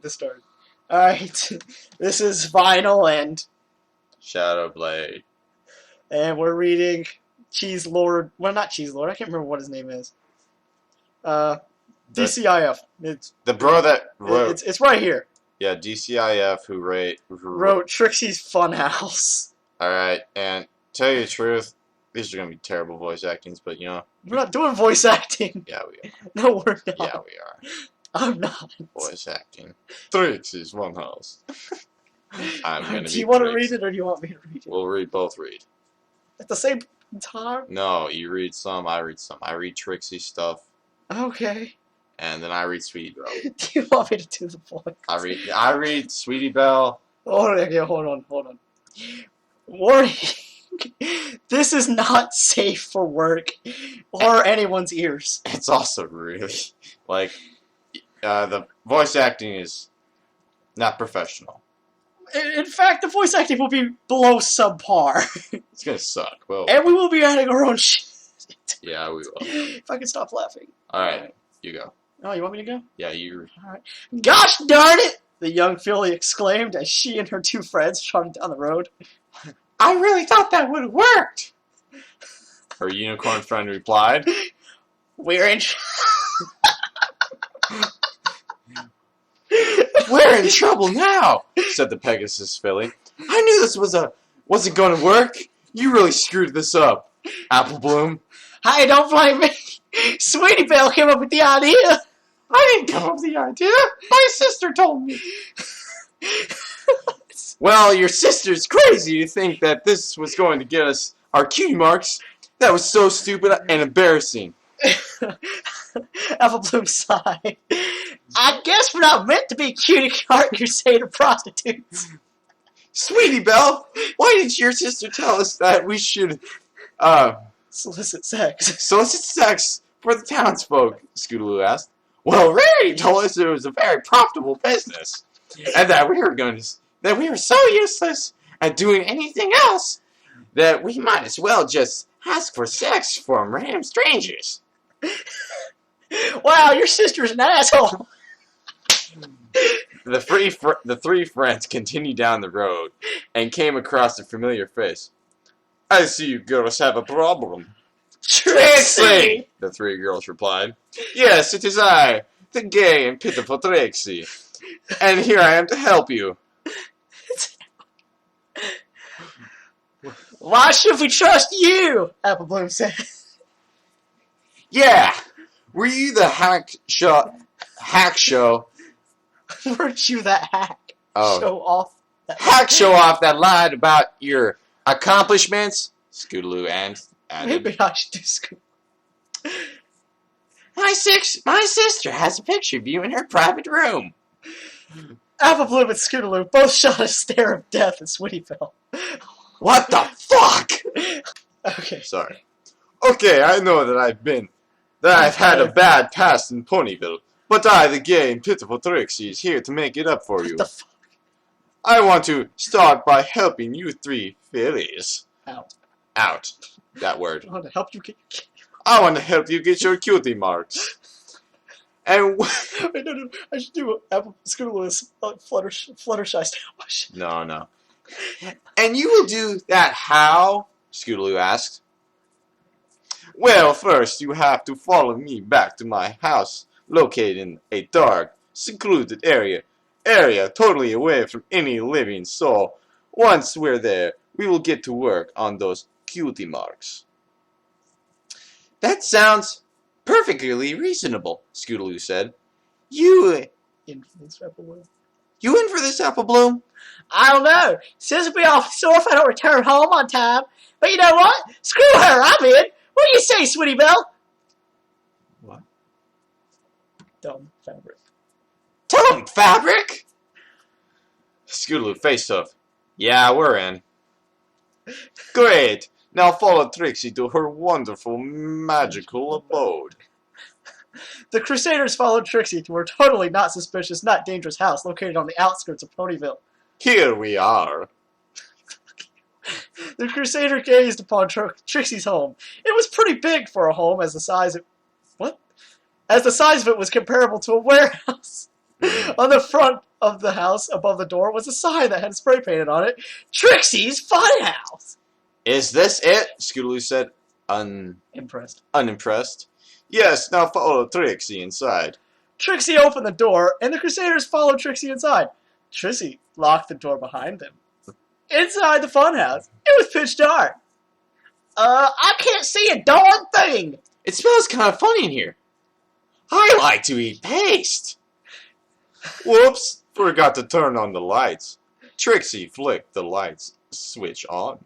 The start. Alright, this is Final and Shadowblade. we're reading Cheese Lord. Well, not Cheese Lord. I can't remember what his name is. DCIF. It's The bro that wrote. it's right here. Yeah, DCIF who Wrote Trixies Funhouse. Alright, and tell you the truth, these are gonna be terrible voice actings, but you know. We're not doing voice acting. Yeah, we are. No, we're not. Yeah, we are. I'm not. Voice acting. Trixies Funhouse. I'm gonna Do be you want to Trix. read it or do you want me to read it? We'll both read. At the same time? No, you read some, I read some. I read Trixie stuff, Okay. and then I read Sweetie Belle. Do you want me to do the voice? I read Sweetie Belle. Hold on. Warning. This is not safe for work or anyone's ears. It's also really like the voice acting is not professional. In fact, the voice acting will be below subpar. It's gonna suck. Well, And we will be adding our own shit. yeah, we will. If I can stop laughing. All right, you go. Oh, you want me to go? Yeah, you. Alright. Gosh darn it! The young filly exclaimed as she and her two friends trotted down the road. I really thought that would have worked. Her unicorn friend replied. We're in We're in trouble now, said the Pegasus filly. I knew this wasn't going to work. You really screwed this up, Apple Bloom. Hey, don't blame me. Sweetie Belle came up with the idea. I didn't come up with the idea. My sister told me. Well, your sister's crazy to think that this was going to get us our cutie marks. That was so stupid and embarrassing. Apple Bloom sighed. I guess we're not meant to be cutie art crusader prostitutes. Sweetie Belle, why did your sister tell us that we should Solicit sex. solicit sex for the townsfolk? Scootaloo asked. Well, Rarity told us it was a very profitable business, and that we were so useless at doing anything else that we might as well just ask for sex from random strangers. Wow, your sister's an asshole. The three friends continued down the road and came across a familiar face. I see you girls have a problem. Trixie! The three girls replied. Yes, it is I, the gay and pitiful Trixie. And here I am to help you. Why should we trust you? Apple Bloom said. Yeah, were you the hack show? Weren't you that hack? Oh. Show off. Hack show off that lied about your accomplishments? Scootaloo added. Maybe I should do school. My sister has a picture of you in her private room. Apple Bloom and Scootaloo both shot a stare of death at Sweetie Belle. What the fuck? Okay. Sorry. Okay, I know that I've had a bad past in Ponyville, but I, the gay and pitiful Trixie, is here to make it up for you. What the fuck? I want to start by helping you three fillies. Out. That word. I want to help you get your I want to help you get your cutie marks. And Wait, no. I should do Apple Scootaloo as Fluttershy style. No. And you will do that how? Scootaloo asked. Well, first you have to follow me back to my house, located in a dark, secluded area totally away from any living soul. Once we're there, we will get to work on those cutie marks. That sounds perfectly reasonable, Scootaloo said. You In for this Apple Bloom. You in for this, Apple Bloom? I don't know. Says it'll be off sore if I don't return home on time. But you know what? Screw her. I'm in. What do you say, Sweetie Belle? What? Dumb fabric. Dumb fabric? Scootaloo faced off. Yeah, we're in. Great. Now follow Trixie to her wonderful, magical abode. The Crusaders followed Trixie to her totally not suspicious, not dangerous house located on the outskirts of Ponyville. Here we are. The Crusader gazed upon Trixie's home. It was pretty big for a home as the size of... What? As the size of it was comparable to a warehouse. On the front of the house, above the door, was a sign that had spray painted on it, Trixies Funhouse. Is this it? Scootaloo said, unimpressed. Yes, now follow Trixie inside. Trixie opened the door, and the Crusaders followed Trixie inside. Trixie locked the door behind them. Inside the funhouse, it was pitch dark. I can't see a darn thing. It smells kind of funny in here. I like to eat paste. Whoops, forgot to turn on the lights. Trixie flicked the lights switch on.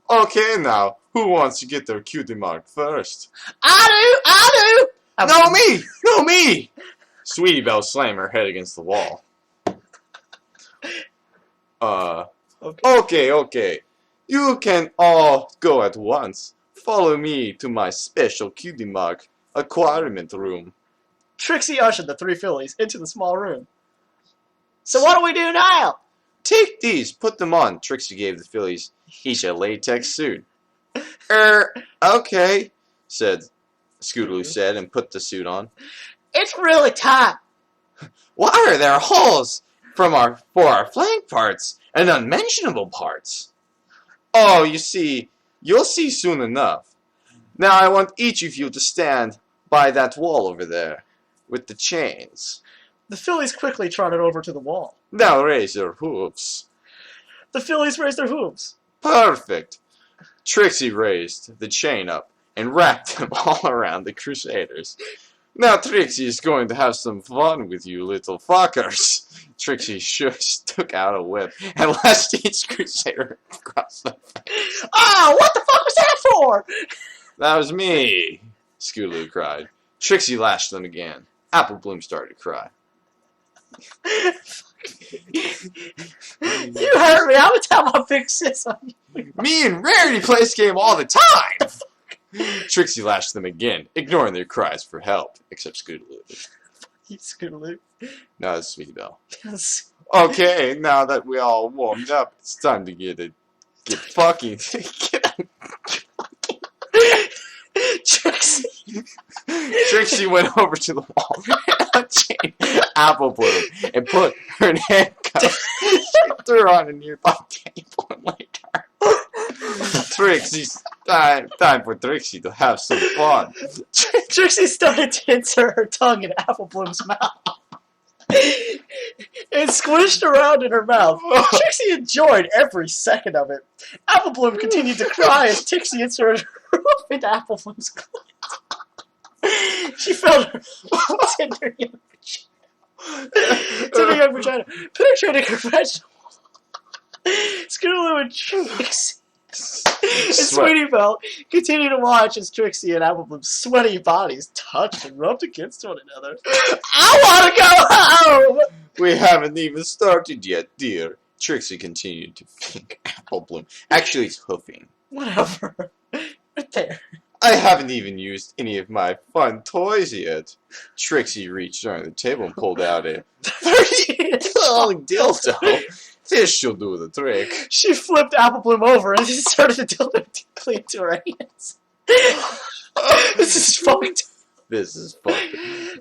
Okay, now, who wants to get their cutie mark first? I do! No, me! Sweetie Belle slammed her head against the wall. Okay. You can all go at once. Follow me to my special cutie mark acquirement room. Trixie ushered the 3 fillies into the small room. So what do we do now? Take these, put them on. Trixie gave the fillies each a latex suit. Okay, Scootaloo said, and put the suit on. It's really tight. Why are there holes for our flank parts and unmentionable parts? Oh, you'll see soon enough. Now I want each of you to stand by that wall over there, with the chains. The fillies quickly trotted over to the wall. Now raise your hooves. The fillies raised their hooves. Perfect. Trixie raised the chain up and wrapped them all around the Crusaders. Now Trixie is going to have some fun with you little fuckers. Trixie took out a whip and lashed each Crusader across the face. Oh, what the fuck was that for? That was me, Scootaloo cried. Trixie lashed them again. Apple Bloom started to cry. You hurt me. I'm gonna tell my big sis on you. Me and Rarity play this game all the time. Trixie lashed them again, ignoring their cries for help, except Scootaloo. You Scootaloo. No, that's Sweetie Belle. Yes. Okay, now that we all warmed up, it's time to get fucking. Trixie went over to the wall and unchained Apple Bloom and put her in handcuffs. She threw her on a nearby table and laid her. Trixie's time for Trixie to have some fun. Trixie started to insert her tongue in Apple Bloom's mouth. It squished around in her mouth. Trixie enjoyed every second of it. Apple Bloom continued to cry as Trixie inserted her hoof into Apple Bloom's clit. She felt her tender young vagina penetrating her vaginal wall. Scootaloo and Trixie and Sweetie Belle continued to watch as Trixie and Apple Bloom's sweaty bodies touched and rubbed against one another. I want to go home! We haven't even started yet, dear. Trixie continued to fink Apple Bloom. Actually, it's hoofing. Whatever. Right there. I haven't even used any of my fun toys yet. Trixie reached under the table and pulled out a 13-inch dildo. This should do the trick. She flipped Apple Bloom over and started the dildo deeply into her hands. This is fucked. This is fucked.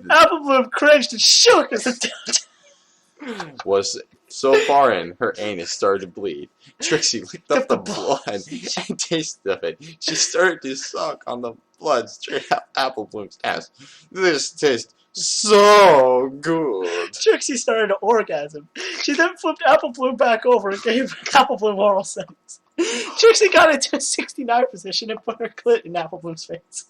Apple Bloom cringed and shook as the dildo was so far in, her anus started to bleed. Trixie licked up the blood and tasted of it. She started to suck on the blood straight out Apple Bloom's ass. This tastes so good. Trixie started to orgasm. She then flipped Apple Bloom back over and gave Apple Bloom oral sex. Trixie got into a 69 position and put her clit in Apple Bloom's face.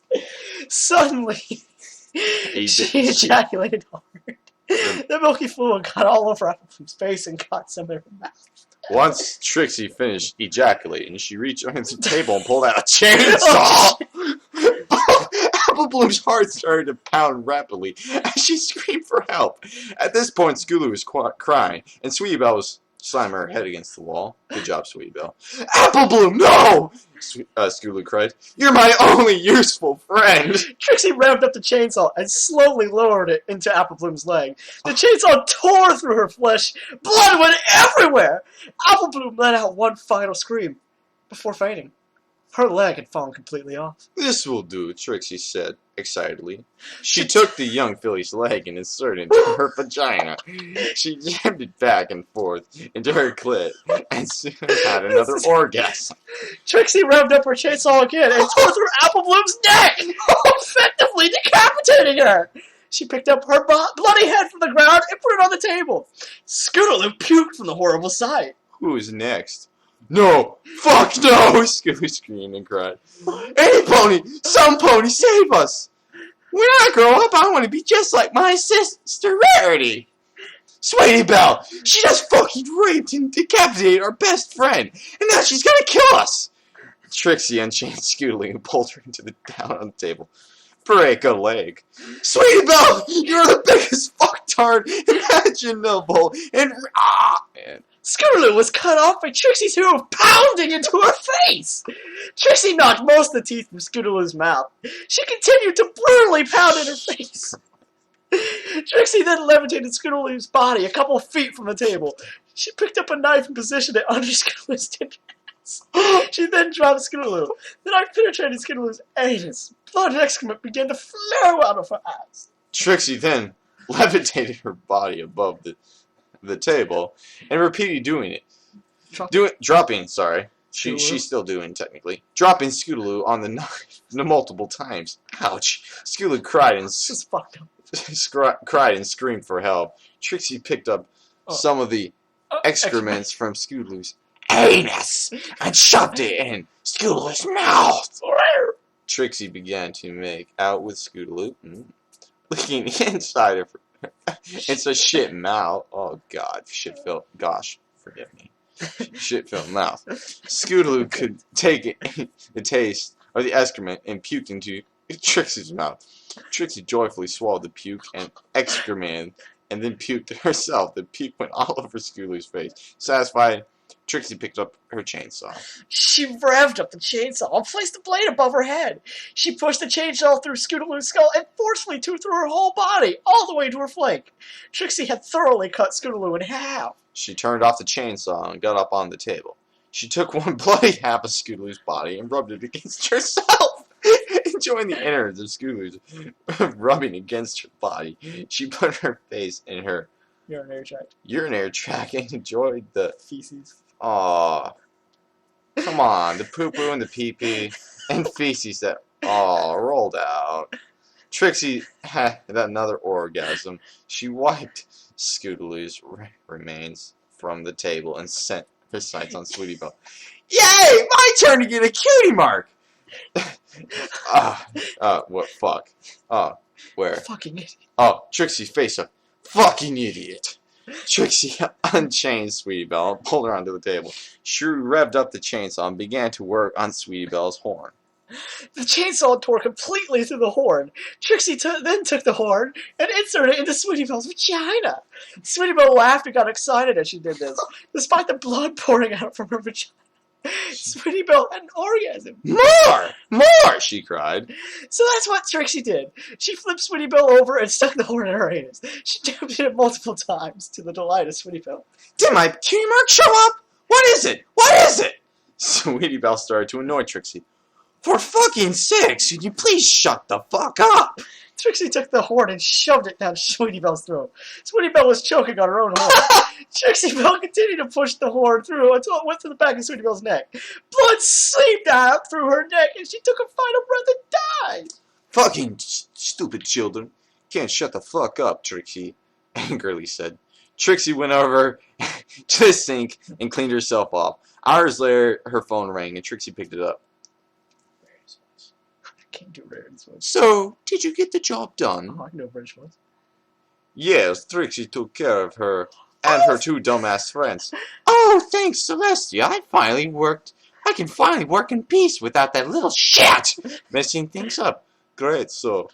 Suddenly, she ejaculated hard. The milky fluid got all over Apple Bloom's face and got some in her mouth. Once Trixie finished ejaculating, she reached under the table and pulled out a chainsaw. Apple Bloom's heart started to pound rapidly as she screamed for help. At this point, Scootaloo was crying, and Sweetie Belle was slamming her head against the wall. Good job, Sweetie Belle. Apple Bloom, no! Scootaloo cried. You're my only useful friend. Trixie ramped up the chainsaw and slowly lowered it into Apple Bloom's leg. The chainsaw tore through her flesh. Blood went everywhere. Apple Bloom let out one final scream before fainting. Her leg had fallen completely off. This will do, Trixie said excitedly. She took the young filly's leg and inserted it into her vagina. She jammed it back and forth into her clit and soon had another orgasm. Trixie revved up her chainsaw again and tore through Apple Bloom's neck, effectively decapitating her. She picked up her bloody head from the ground and put it on the table. Scootaloo puked from the horrible sight. Who is next? No! Fuck no! Scooby screamed and cried. Any pony! Some pony, save us! When I grow up, I want to be just like my sister Rarity. Sweetie Belle! She just fucking raped and decapitated our best friend, and now she's gonna kill us! Trixie unchained Scootaloo and pulled her down on the table. Break a leg. Sweetie Belle! You're the biggest fucktard imaginable! And Scootaloo was cut off by Trixie's hoof pounding into her face. Trixie knocked most of the teeth from Scootaloo's mouth. She continued to brutally pound in her face. Trixie then levitated Scootaloo's body a couple feet from the table. She picked up a knife and positioned it under Scootaloo's tendons. She then dropped Scootaloo. The knife penetrated Scootaloo's anus. Blood and excrement began to flow out of her ass. Trixie then levitated her body above the table and repeated doing it. Dropping, sorry. She's still doing, technically. Dropping Scootaloo on the knife multiple times. Ouch. Scootaloo cried and screamed for help. Trixie picked up some of the excrements from Scootaloo's anus and shoved it in Scootaloo's mouth. Trixie began to make out with Scootaloo, licking inside of her. It's a shit mouth. Oh God, gosh, forgive me. Shit-filled mouth. Scootaloo could take the taste of the excrement and puked into Trixie's mouth. Trixie joyfully swallowed the puke and excrement and then puked herself. The puke went all over Scootaloo's face. Satisfied, Trixie picked up her chainsaw. She revved up the chainsaw and placed the blade above her head. She pushed the chainsaw through Scootaloo's skull and forcefully tore through her whole body, all the way to her flank. Trixie had thoroughly cut Scootaloo in half. She turned off the chainsaw and got up on the table. She took one bloody half of Scootaloo's body and rubbed it against herself. Enjoying the innards of Scootaloo's rubbing against her body, she put her face in her urinary tract and enjoyed the feces. Aw. Come on, the poo-poo and the pee-pee and feces that rolled out. Trixie had another orgasm. She wiped Scootaloo's remains from the table and sent her sights on Sweetie Belle. Yay! My turn to get a cutie mark! What fuck? Where? Fucking idiot. Trixie's face up. Fucking idiot. Trixie unchained Sweetie Belle and pulled her onto the table. She revved up the chainsaw and began to work on Sweetie Belle's horn. The chainsaw tore completely through the horn. Trixie then took the horn and inserted it into Sweetie Belle's vagina. Sweetie Belle laughed and got excited as she did this, despite the blood pouring out from her vagina. Sweetie Belle had an orgasm. More! She cried. So that's what Trixie did. She flipped Sweetie Belle over and stuck the horn in her anus. She jammed it multiple times to the delight of Sweetie Belle. Did my cutie mark show up? What is it? What is it? Sweetie Belle started to annoy Trixie. For fucking sakes, could you please shut the fuck up? Trixie took the horn and shoved it down Sweetie Belle's throat. Sweetie Belle was choking on her own horn. Trixie Belle continued to push the horn through until it went to the back of Sweetie Belle's neck. Blood seeped out through her neck and she took a final breath and died. Fucking stupid children. Can't shut the fuck up, Trixie angrily said. Trixie went over to the sink and cleaned herself off. Hours later, her phone rang and Trixie picked it up. Can't do Rarity's voice. So, did you get the job done? Oh, I can do a British voice. Yes, Trixie took care of her and her two dumbass friends. Oh, thanks, Celestia. I can finally work in peace without that little shit messing things up. Great, so,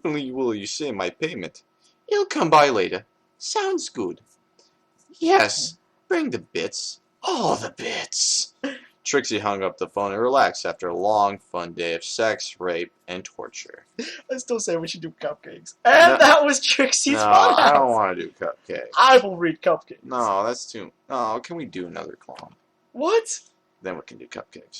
will you say my payment? It'll come by later. Sounds good. Yes, bring the bits. All the bits. Trixie hung up the phone and relaxed after a long, fun day of sex, rape, and torture. I still say we should do cupcakes. And that was Trixie's Funhouse. I don't want to do cupcakes. I will read cupcakes. No, that's too... No, can we do another clown? What? Then we can do cupcakes.